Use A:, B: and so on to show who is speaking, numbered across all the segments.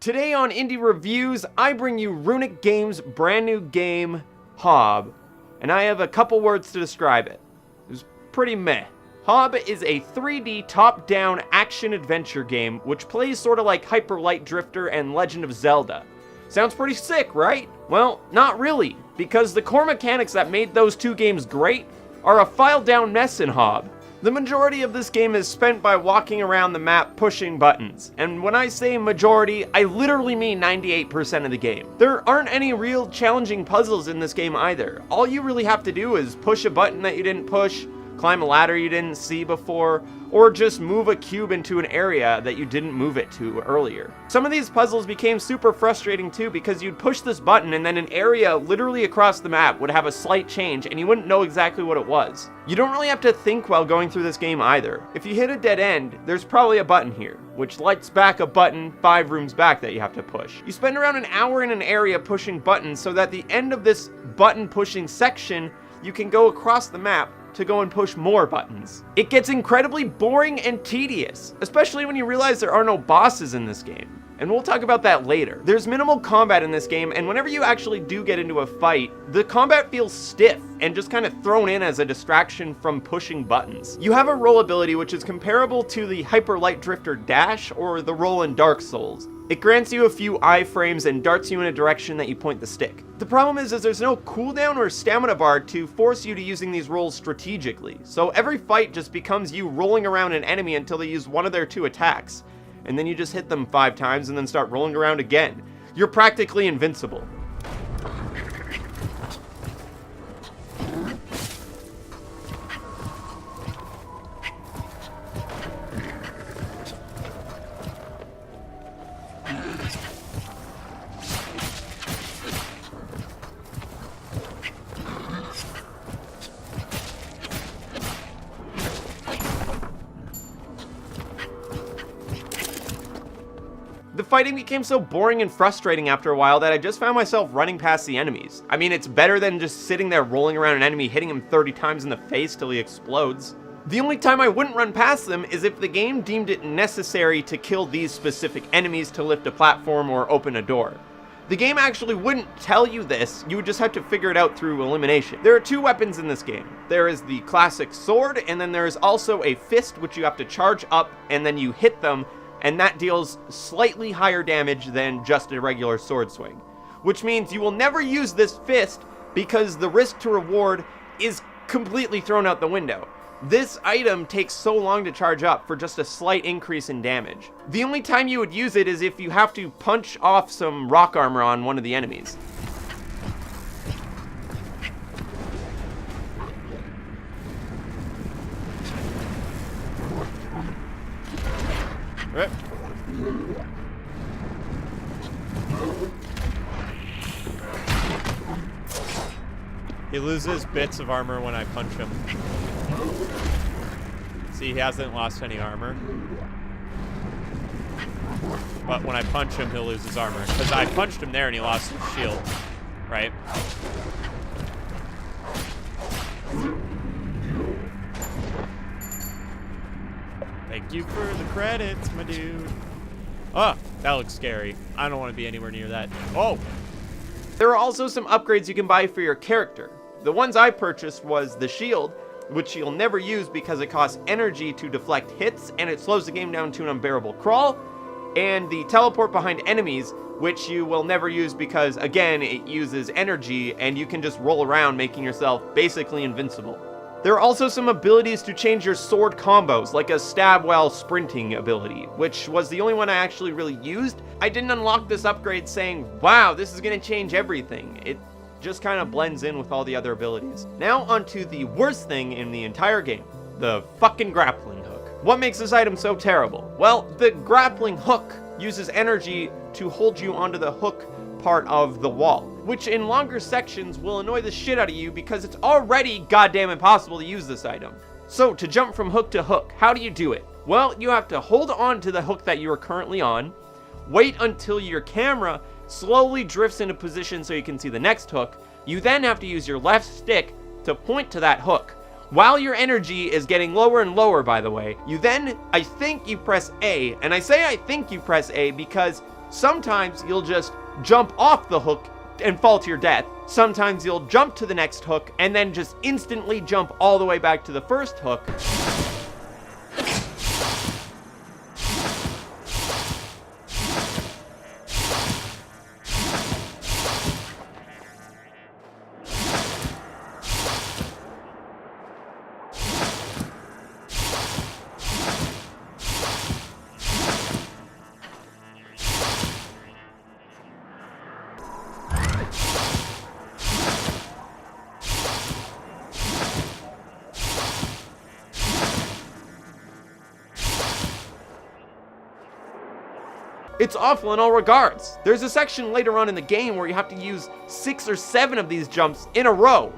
A: Today on Indie Reviews, I bring you Runic Games' brand new game, Hob, and I have a couple words to describe it. It was pretty meh. Hob is a 3D top-down action-adventure game which plays sort of like Hyper Light Drifter and Legend of Zelda. Sounds pretty sick, right? Well, not really, because the core mechanics that made those two games great are a filed-down mess in Hob. The majority of this game is spent by walking around the map pushing buttons, and when I say majority, I literally mean 98% of the game. There aren't any real challenging puzzles in this game either. All you really have to do is push a button that you didn't push, climb a ladder you didn't see before, or just move a cube into an area that you didn't move it to earlier. Some of these puzzles became super frustrating too because you'd push this button and then an area literally across the map would have a slight change and you wouldn't know exactly what it was. You don't really have to think while going through this game either. If you hit a dead end, there's probably a button here, which lights back a button 5 rooms back that you have to push. You spend around an hour in an area pushing buttons so that at the end of this button pushing section, you can go across the map to go and push more buttons. It gets incredibly boring and tedious, especially when you realize there are no bosses in this game. And we'll talk about that later. There's minimal combat in this game, and whenever you actually do get into a fight, the combat feels stiff and just kind of thrown in as a distraction from pushing buttons. You have a roll ability which is comparable to the Hyper Light Drifter dash or the roll in Dark Souls. It grants you a few iframes and darts you in a direction that you point the stick. The problem is there's no cooldown or stamina bar to force you to using these rolls strategically, so every fight just becomes you rolling around an enemy until they use one of their 2 attacks, and then you just hit them 5 times and then start rolling around again. You're practically invincible. The fighting became so boring and frustrating after a while that I just found myself running past the enemies. I mean, it's better than just sitting there rolling around an enemy, hitting him 30 times in the face till he explodes. The only time I wouldn't run past them is if the game deemed it necessary to kill these specific enemies to lift a platform or open a door. The game actually wouldn't tell you this, you would just have to figure it out through elimination. There are 2 weapons in this game. There is the classic sword, and then there is also a fist which you have to charge up and then you hit them, and that deals slightly higher damage than just a regular sword swing. Which means you will never use this fist because the risk to reward is completely thrown out the window. This item takes so long to charge up for just a slight increase in damage. The only time you would use it is if you have to punch off some rock armor on one of the enemies.
B: Rip. He loses bits of armor when I punch him. See, he hasn't lost any armor. But when I punch him, he'll lose his armor. Because I punched him there and he lost his shield. Right? Thank you for the credits, my dude. Ah, that looks scary. I don't want to be anywhere near that. Oh!
A: There are also some upgrades you can buy for your character. The ones I purchased was the shield, which you'll never use because it costs energy to deflect hits and it slows the game down to an unbearable crawl, and the teleport behind enemies, which you will never use because, again, it uses energy and you can just roll around making yourself basically invincible. There are also some abilities to change your sword combos, like a stab while sprinting ability, which was the only one I actually really used. I didn't unlock this upgrade saying, wow, this is going to change everything. It just kind of blends in with all the other abilities. Now onto the worst thing in the entire game, the fucking grappling hook. What makes this item so terrible? Well, the grappling hook uses energy to hold you onto the hook part of the wall, which in longer sections will annoy the shit out of you because it's already goddamn impossible to use this item. So to jump from hook to hook, how do you do it? Well, you have to hold on to the hook that you are currently on, wait until your camera slowly drifts into position so you can see the next hook. You then have to use your left stick to point to that hook. While your energy is getting lower and lower, by the way, you then, I think you press A, and I say I think you press A because Sometimes you'll just jump off the hook and fall to your death. Sometimes you'll jump to the next hook and then just instantly jump all the way back to the first hook. It's awful in all regards. There's a section later on in the game where you have to use 6 or 7 of these jumps in a row.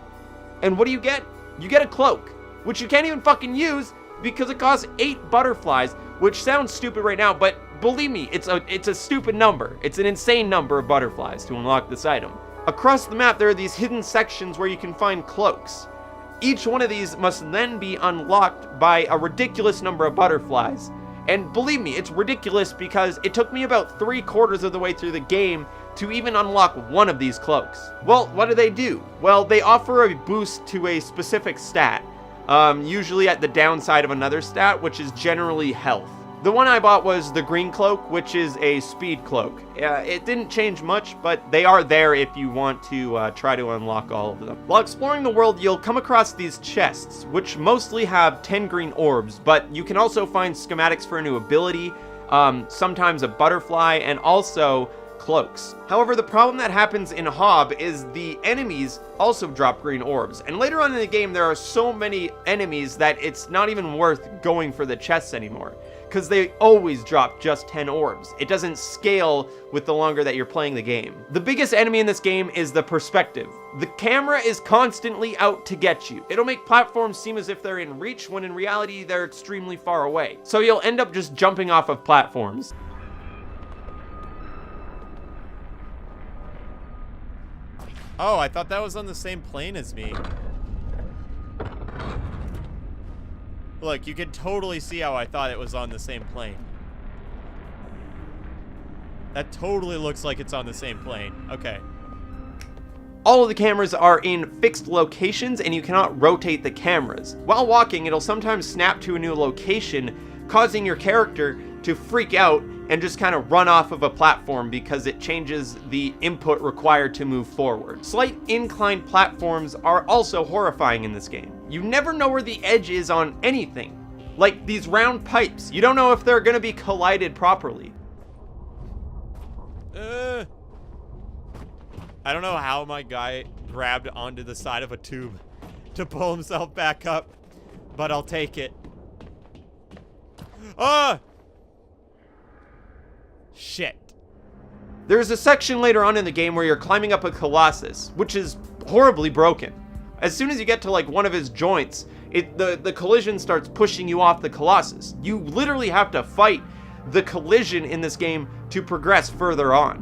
A: And what do? You get a cloak, which you can't even fucking use because it costs 8 butterflies, which sounds stupid right now, but believe me, it's a stupid number. It's an insane number of butterflies to unlock this item. Across the map, there are these hidden sections where you can find cloaks. Each one of these must then be unlocked by a ridiculous number of butterflies. And believe me, it's ridiculous because it took me about 3/4 of the way through the game to even unlock one of these cloaks. Well, what do? Well, they offer a boost to a specific stat, usually at the downside of another stat, which is generally health. The one I bought was the green cloak, which is a speed cloak. It didn't change much, but they are there if you want to try to unlock all of them. While exploring the world, you'll come across these chests, which mostly have 10 green orbs, but you can also find schematics for a new ability, sometimes a butterfly, and also cloaks. However, the problem that happens in Hob is the enemies also drop green orbs, and later on in the game there are so many enemies that it's not even worth going for the chests anymore, because they always drop just 10 orbs. It doesn't scale with the longer that you're playing the game. The biggest enemy in this game is the perspective. The camera is constantly out to get you. It'll make platforms seem as if they're in reach when in reality they're extremely far away. So you'll end up just jumping off of platforms.
B: Oh, I thought that was on the same plane as me. Look, you can totally see how I thought it was on the same plane. That totally looks like it's on the same plane. Okay.
A: All of the cameras are in fixed locations and you cannot rotate the cameras. While walking, it'll sometimes snap to a new location, causing your character to freak out and just kind of run off of a platform because it changes the input required to move forward. Slight inclined platforms are also horrifying in this game. You never know where the edge is on anything. Like these round pipes, you don't know if they're gonna be collided properly.
B: I don't know how my guy grabbed onto the side of a tube to pull himself back up, but I'll take it. Ah! Shit.
A: There's a section later on in the game where you're climbing up a colossus, which is horribly broken. As soon as you get to like one of his joints, the collision starts pushing you off the colossus. You literally have to fight the collision in this game to progress further on.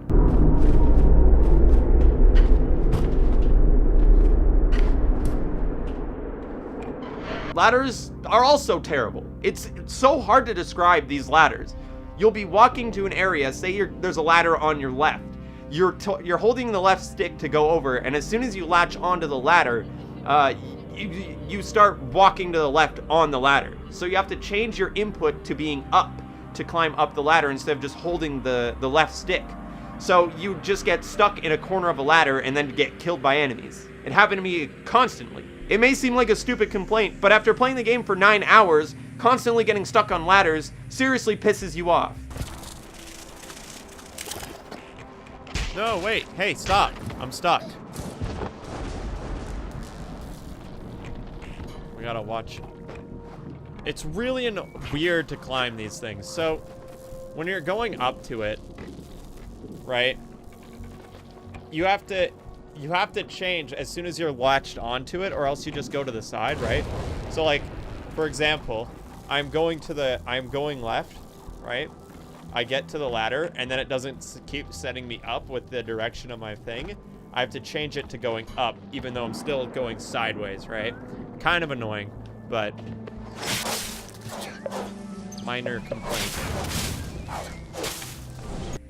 A: Ladders are also terrible. It's so hard to describe these ladders. You'll be walking to an area, say there's a ladder on your left. You're holding the left stick to go over, and as soon as you latch onto the ladder, you start walking to the left on the ladder. So you have to change your input to being up to climb up the ladder instead of just holding the left stick. So you just get stuck in a corner of a ladder and then get killed by enemies. It happened to me constantly. It may seem like a stupid complaint, but after playing the game for 9 hours, constantly getting stuck on ladders seriously pisses you off.
B: No, wait. Hey, stop. I'm stuck. We gotta watch. It's really weird to climb these things. So, when you're going up to it, right, you have to change as soon as you're latched onto it, or else you just go to the side, right? So, like, for example, I'm going left, right? I get to the ladder, and then it doesn't keep setting me up with the direction of my thing. I have to change it to going up, even though I'm still going sideways, right? Kind of annoying, but minor complaint.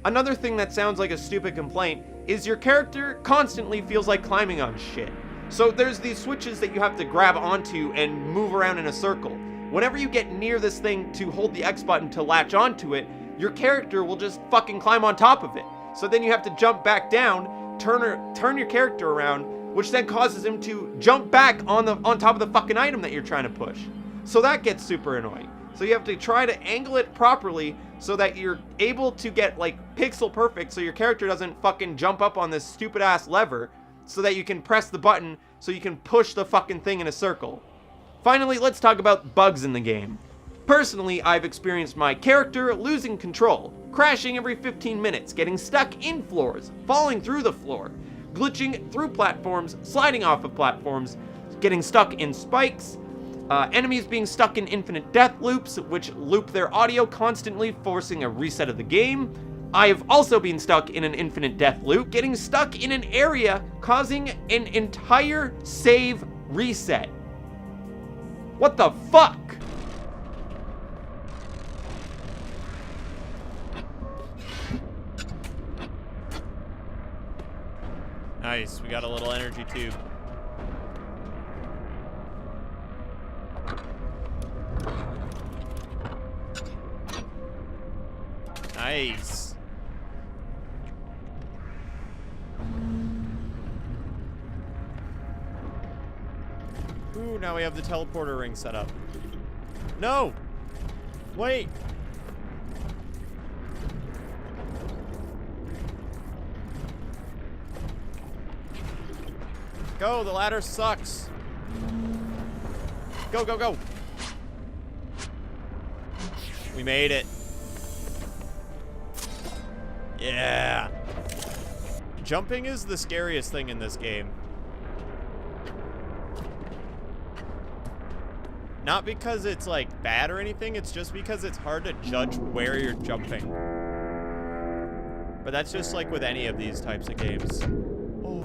A: Another thing that sounds like a stupid complaint is your character constantly feels like climbing on shit. So there's these switches that you have to grab onto and move around in a circle. Whenever you get near this thing to hold the X button to latch onto it, your character will just fucking climb on top of it. So then you have to jump back down, turn your character around, which then causes him to jump back on top of the fucking item that you're trying to push. So that gets super annoying. So you have to try to angle it properly so that you're able to get like pixel perfect so your character doesn't fucking jump up on this stupid ass lever so that you can press the button so you can push the fucking thing in a circle. Finally, let's talk about bugs in the game. Personally, I've experienced my character losing control, crashing every 15 minutes, getting stuck in floors, falling through the floor, glitching through platforms, sliding off of platforms, getting stuck in spikes, enemies being stuck in infinite death loops, which loop their audio constantly, forcing a reset of the game. I have also been stuck in an infinite death loop, getting stuck in an area, causing an entire save reset. What the fuck?
B: Nice, we got a little energy tube. Nice. Ooh, now we have the teleporter ring set up. No! Wait! Go, the ladder sucks. Go, go, go. We made it. Yeah. Jumping is the scariest thing in this game. Not because it's like bad or anything, it's just because it's hard to judge where you're jumping. But that's just like with any of these types of games. Oh.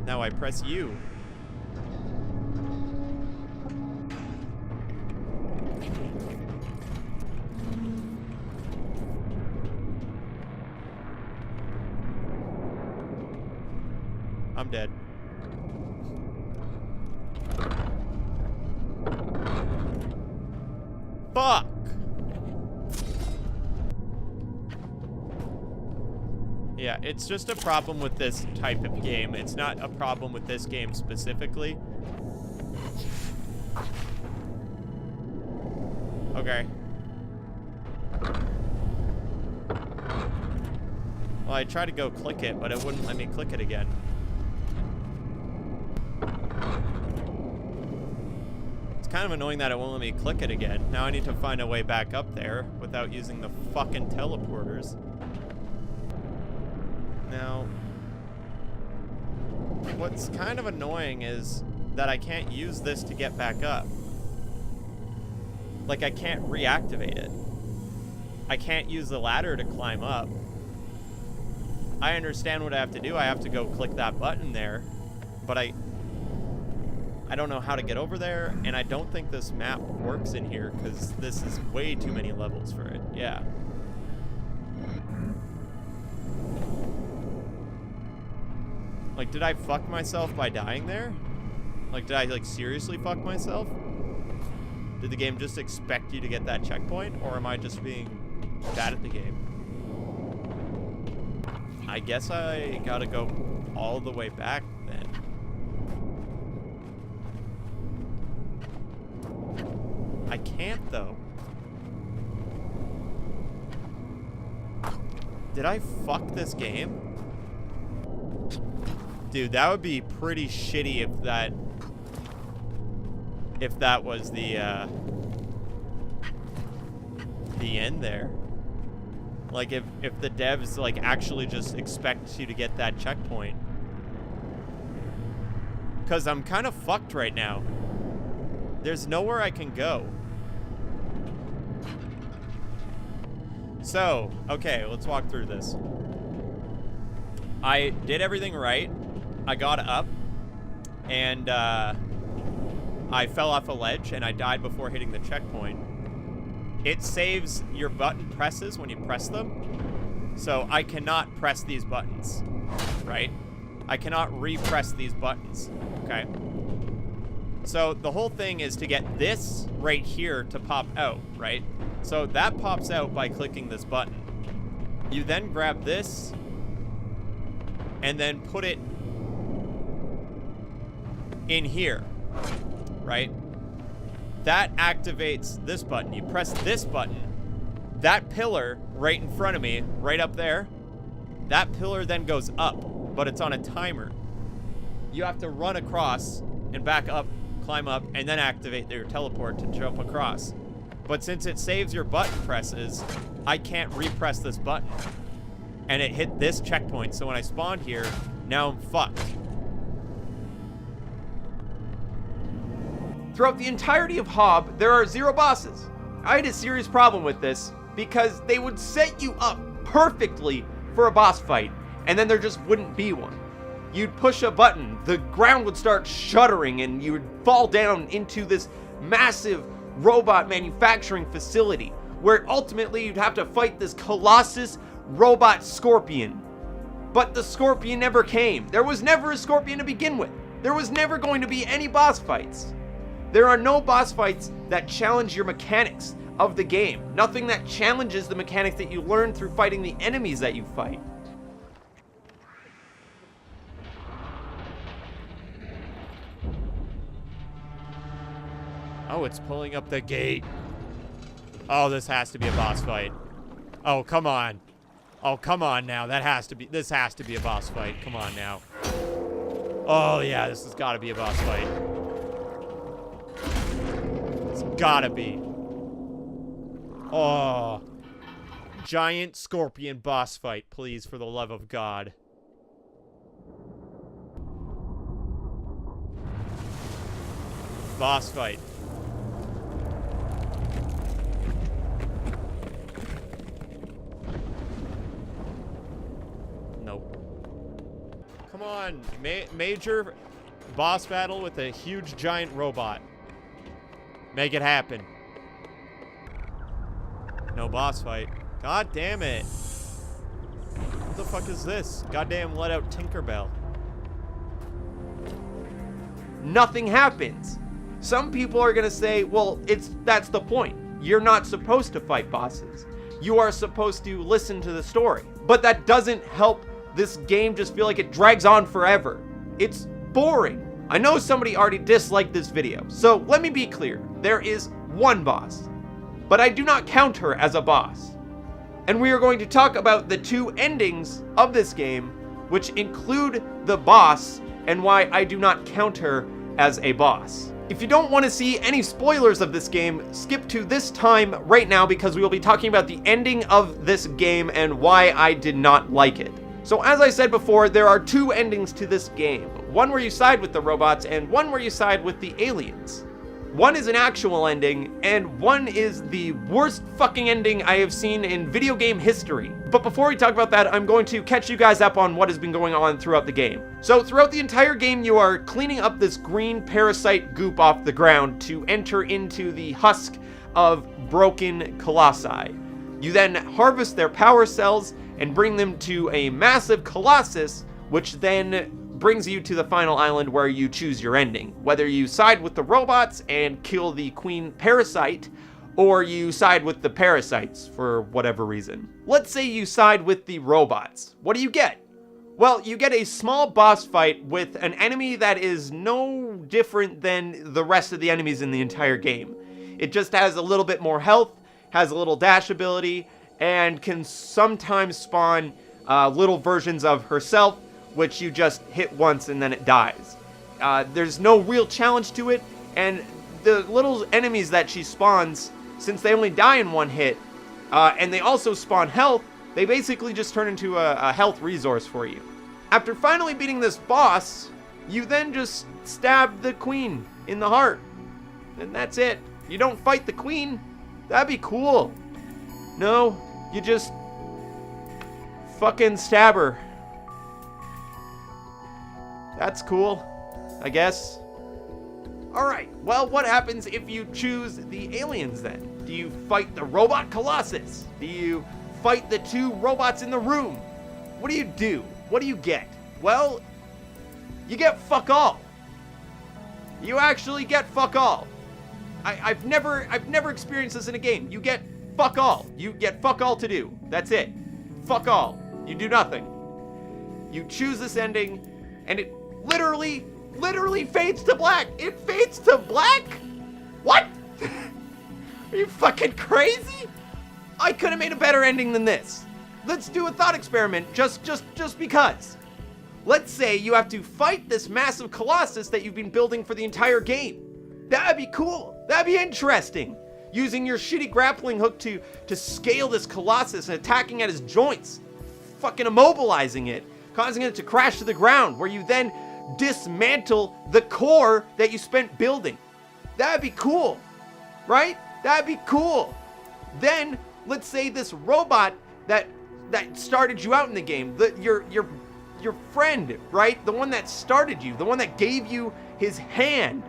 B: Now I press U. I'm dead. Fuck! Yeah, it's just a problem with this type of game. It's not a problem with this game specifically. Okay. Well, I tried to go click it, but it wouldn't let me click it again. Kind of annoying that it won't let me click it again. Now I need to find a way back up there without using the fucking teleporters. Now, what's kind of annoying is that I can't use this to get back up. Like, I can't reactivate it. I can't use the ladder to climb up. I understand what I have to do. I have to go click that button there, but I don't know how to get over there, and I don't think this map works in here because this is way too many levels for it. Yeah. Like, did I fuck myself by dying there? Like, did I, like, seriously fuck myself? Did the game just expect you to get that checkpoint, or am I just being bad at the game? I guess I gotta go all the way back then. I can't, though. Did I fuck this game? Dude, that would be pretty shitty if that was the end there. Like, if the devs, like, actually just expect you to get that checkpoint. Because I'm kind of fucked right now. There's nowhere I can go. So, okay, let's walk through this. I did everything right. I got up, and I fell off a ledge, and I died before hitting the checkpoint. It saves your button presses when you press them. So I cannot press these buttons, right? I cannot repress these buttons, okay? So the whole thing is to get this right here to pop out, right? So that pops out by clicking this button. You then grab this and then put it in here, right? That activates this button. You press this button, that pillar right in front of me, right up there, that pillar then goes up, but it's on a timer. You have to run across and back up, climb up, and then activate your teleport to jump across. But since it saves your button presses, I can't repress this button. And it hit this checkpoint, so when I spawned here, now I'm fucked.
A: Throughout the entirety of Hob, there are 0 bosses. I had a serious problem with this because they would set you up perfectly for a boss fight, and then there just wouldn't be one. You'd push a button, the ground would start shuddering, and you would fall down into this massive robot manufacturing facility, where ultimately you'd have to fight this Colossus robot scorpion. But the scorpion never came. There was never a scorpion to begin with. There was never going to be any boss fights. There are no boss fights that challenge your mechanics of the game. Nothing that challenges the mechanics that you learn through fighting the enemies that you fight.
B: Oh, it's pulling up the gate. Oh, this has to be a boss fight. Oh, come on. Oh, come on now. This has to be a boss fight. Come on now. Oh, yeah, this has got to be a boss fight. It's gotta be. Oh. Giant scorpion boss fight, please, for the love of God. Boss fight. Nope. Come on. Major boss battle with a huge giant robot. Make it happen. No boss fight. God damn it. What the fuck is this? Goddamn let out Tinkerbell.
A: Nothing happens. Some people are gonna say, well, that's the point. You're not supposed to fight bosses. You are supposed to listen to the story. But that doesn't help this game just feel like it drags on forever. It's boring. I know somebody already disliked this video, so let me be clear. There is one boss, but I do not count her as a boss. And we are going to talk about the 2 endings of this game, which include the boss and why I do not count her as a boss. If you don't want to see any spoilers of this game, skip to this time right now because we will be talking about the ending of this game and why I did not like it. So as I said before, there are 2 endings to this game. One where you side with the robots and one where you side with the aliens. One is an actual ending, and one is the worst fucking ending I have seen in video game history. But before we talk about that, I'm going to catch you guys up on what has been going on throughout the game. So throughout the entire game, you are cleaning up this green parasite goop off the ground to enter into the husk of broken colossi. You then harvest their power cells and bring them to a massive colossus, which then brings you to the final island where you choose your ending. Whether you side with the robots and kill the queen parasite, or you side with the parasites for whatever reason. Let's say you side with the robots. What do you get? Well, you get a small boss fight with an enemy that is no different than the rest of the enemies in the entire game. It just has a little bit more health, has a little dash ability, and can sometimes spawn little versions of herself, which you just hit once and then it dies. There's no real challenge to it, and the little enemies that she spawns, since they only die in one hit, and they also spawn health, they basically just turn into a health resource for you. After finally beating this boss, you then just stab the queen in the heart, and that's it. You don't fight the queen. That'd be cool. No, you just fucking stab her. That's cool, I guess. Alright, well, what happens if you choose the aliens then? Do you fight the robot Colossus? Do you fight the 2 robots in the room. What do? What do you get? Well, you get fuck all. You actually get fuck all. I've never experienced this in a game. You get fuck all. You get fuck all to do. That's it. Fuck all. You do nothing. You choose this ending, and it literally fades to black. It fades to black? What? Are you fucking crazy? I could have made a better ending than this. Let's do a thought experiment, just because. Let's say you have to fight this massive colossus that you've been building for the entire game. That'd be cool. That'd be interesting. Using your shitty grappling hook to scale this colossus and attacking at his joints. Fucking immobilizing it, causing it to crash to the ground, where you then dismantle the core that you spent building. That'd be cool, right? That'd be cool. Then, let's say this robot that started you out in the game, your friend, right? The one that started you, the one that gave you his hand.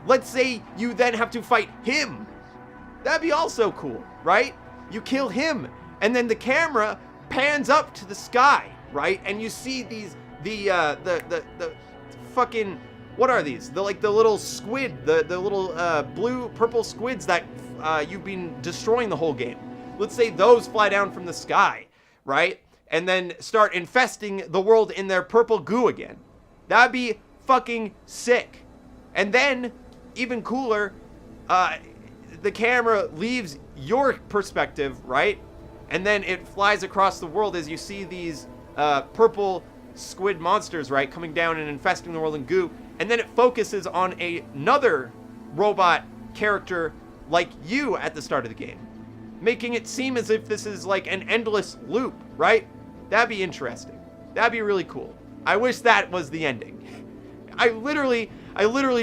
A: Let's say you then have to fight him. That'd be also cool, right? You kill him, and then the camera pans up to the sky, right? And you see the fucking, what are these? The little squid, the little blue, purple squids that you've been destroying the whole game. Let's say those fly down from the sky, right? And then start infesting the world in their purple goo again. That'd be fucking sick. And then, even cooler, the camera leaves your perspective, right? And then it flies across the world as you see these purple squid monsters, right, coming down and infesting the world in goo. And then it focuses on another robot character like you at the start of the game, making it seem as if this is like an endless loop, right? That'd be interesting. That'd be really cool. I wish that was the ending. I literally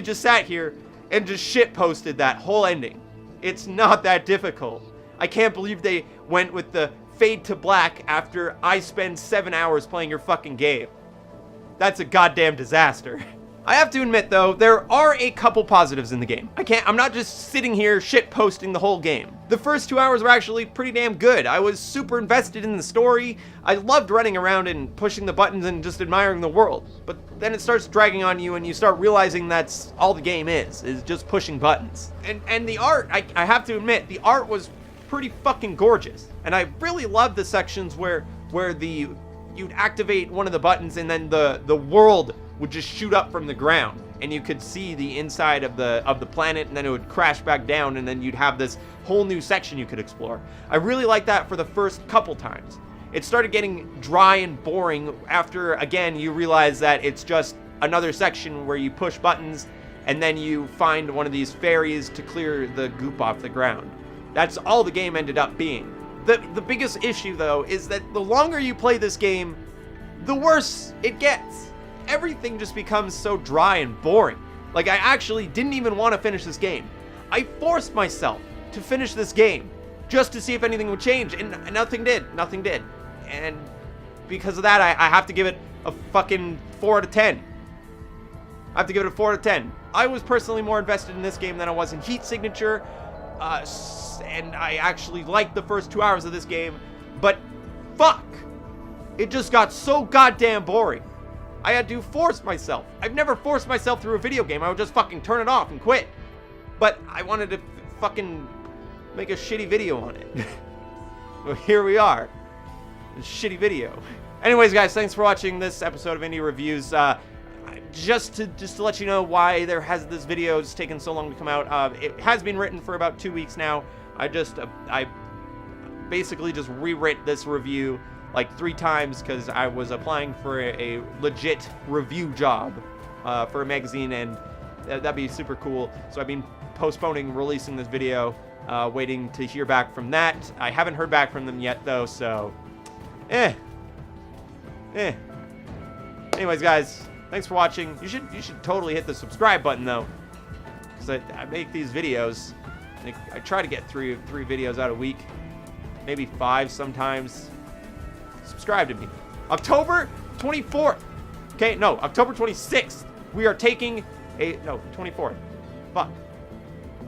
A: just sat here and just shit posted that whole ending. It's not that difficult. I can't believe they went with the fade to black after I spend 7 hours playing your fucking game. That's a goddamn disaster. I have to admit though, there are a couple positives in the game. I'm not just sitting here shit posting the whole game. The first 2 hours were actually pretty damn good. I was super invested in the story. I loved running around and pushing the buttons and just admiring the world. But then it starts dragging on you and you start realizing that's all the game is just pushing buttons. And the art, I have to admit, the art was pretty fucking gorgeous. And I really loved the sections where you'd activate one of the buttons and then the world would just shoot up from the ground and you could see the inside of the planet, and then it would crash back down, and then you'd have this whole new section you could explore. I really liked that for the first couple times. It started getting dry and boring after, again, you realize that it's just another section where you push buttons and then you find one of these fairies to clear the goop off the ground. That's all the game ended up being. The biggest issue though is that the longer you play this game, the worse it gets. Everything just becomes so dry and boring. Like, I actually didn't even want to finish this game. I forced myself to finish this game just to see if anything would change, and nothing did. And because of that, I have to give it a fucking 4 out of 10. I have to give it a 4 out of 10. I was personally more invested in this game than I was in Heat Signature, and I actually liked the first 2 hours of this game, but fuck, it just got so goddamn boring. I had to force myself. I've never forced myself through a video game. I would just fucking turn it off and quit. But I wanted to fucking make a shitty video on it. Well, here we are. A shitty video. Anyways, guys, thanks for watching this episode of Indie Reviews. Just to let you know why this video has taken so long to come out. It has been written for about 2 weeks now. I basically just rewrote this review like 3 times because I was applying for a legit review job for a magazine, and that'd be super cool. So I've been postponing releasing this video, waiting to hear back from that. I haven't heard back from them yet though, so Anyways, guys, thanks for watching. You should totally hit the subscribe button though, because I make these videos. I try to get three videos out a week, maybe 5 sometimes. Subscribe to me. October 24th. Okay, no, October 26th. We are taking 24th. Fuck.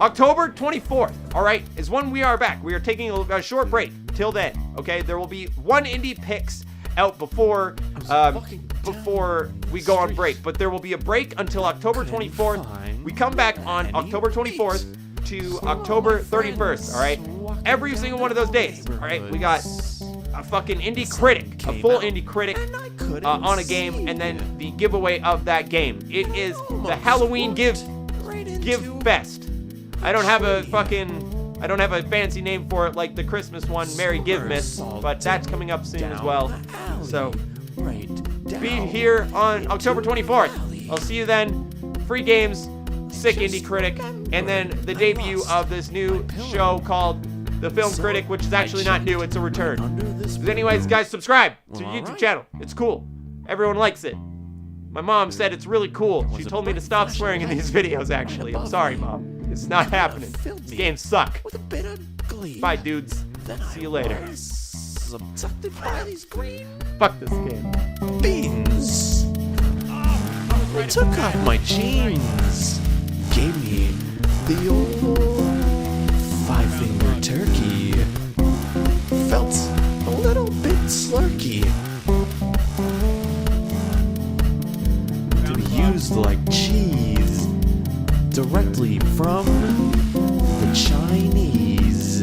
A: October 24th, all right, is when we are back. We are taking a short break. till then, okay? There will be one indie picks out before we go on break, but there will be a break until October 24th. We come back on October 24th to October 31st, all right? Every single one of those days, all right? We got a fucking indie critic, a full indie critic on a game, and then the giveaway of that game. It is the Halloween Give Fest. I don't have a fancy name for it like the Christmas one, Merry Givemas, but that's coming up soon as well. So be here on October 24th. I'll see you then. Free games, sick indie critic, and then the debut of this new show called The Film Critic, which is actually not new, it's a return. But anyways, guys, subscribe to the YouTube channel. It's cool. Everyone likes it. My mom said it's really cool. She told me to stop swearing in these videos, actually. I'm sorry, Mom. It's not happening. These games suck. Bye, dudes. See you later. Fuck this game.
C: Beans. I took off my jeans. Gave me the old five-finger turkey. Felt a little bit slurky. To be used like cheese directly from the Chinese.